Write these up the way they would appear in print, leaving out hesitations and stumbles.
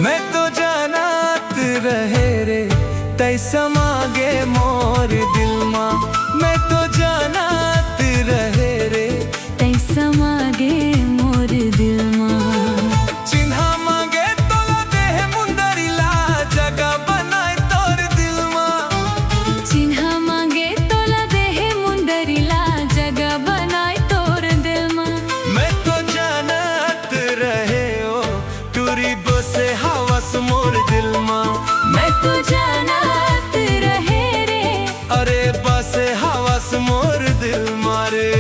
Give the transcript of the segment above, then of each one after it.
मैं तो जानत रहे रे तैसा मांगे मोर दिल मा। मैं तो जानत रहे रे तैसा मांगे मोर दिल मा। चिन्हा मांगे तोला देह मुंदरिला जगह बनाए तोर दिल मा। चिन्हा मांगे तोला देह मुंदरिला जगह बनाए तोर दिल मा। मैं तो जानत रहे ओ टूरी बसे हवस मोर दिल मा। मैं तो जानत रहे रे अरे बसे हवस मोर दिल मारे।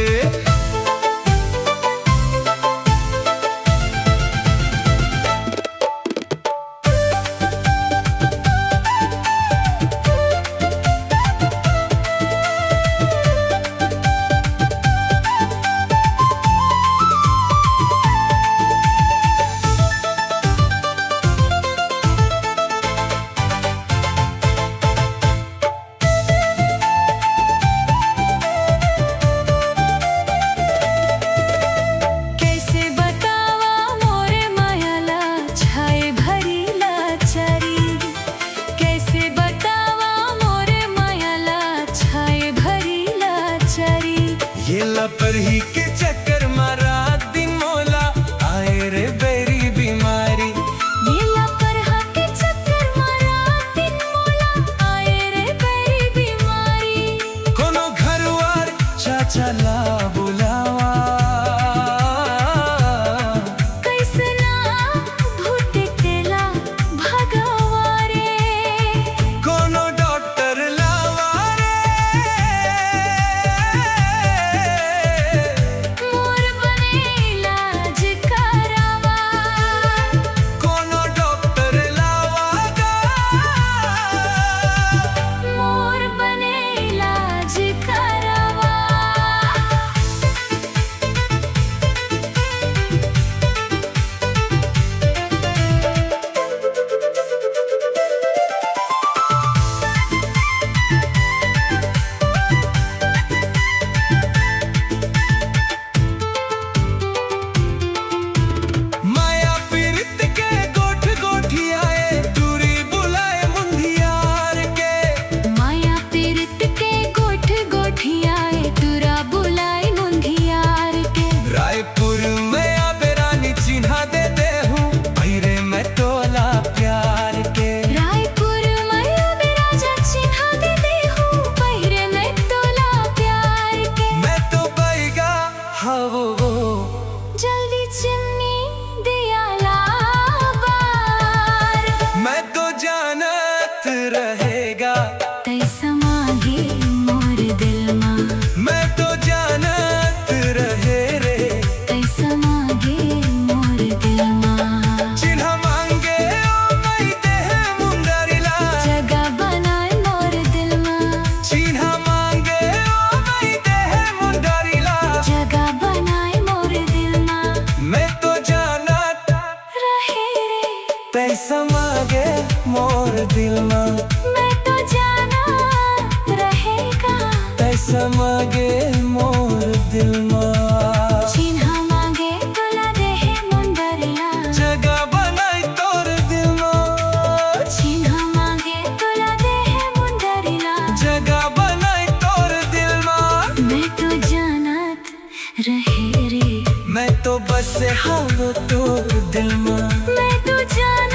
ये लपरही के चक्कर मारा दिन मोला आए रे बेरी बीमारी। ये लपरहा के चक्कर मारा दिन मोला आए रे बेरी बीमारी। कोनो घरवार चाचा ला बुलावा कैसना भूत केला भगवा रे। कोनो डॉक्टर लावा रे मोर बने इलाज करावा। कोनो डॉक्टर लावा गा मोर बने इलाज करावा। माया पीरित के गोठ गोठियाए दूरी बुलाए मुंधियार के। माया पीरित के गोठ गोठियाए तुरा बुलाए मुंधियार के। रायपुर में आबे रानी चिन्हा दे दे हूँ भैरे मैं तोला प्यार के। रायपुर मैया राजा चिन्हा दे दे हूँ पहिरे मैं तोला प्यार के। मैं तो बैगा हवो जल्दी चिमनी दिया ला बार। मैं तो जानत रहेगा तैसा मांगे मोर दिल मा। मैं तो जानत रहे रे तैसा मांगे मोर दिल मा। चिन्हा मांगे ओ मई देह मुंदरिला जगह बनाए मोर दिल मा। चिन्हा मांगे ओ मई देह मुंदरिला जगह बनाए मोर दिल मा। मैं तो जानत रहे रे तैसा मांगे मोर दिल मा। मैं तो जाना रहेगा तैसा मांगे मोर दिल मा। चिन्हा मांगे तोला देह मुंदरिला। जगह बनाई तोर दिल मा। चिन्हा मांगे तोला देह मुंदरिला। जगह बनाई तोर दिल मा। मैं तो जानत रहे रे मैं तो बस हाँ वो तो दिल में मैं तो जान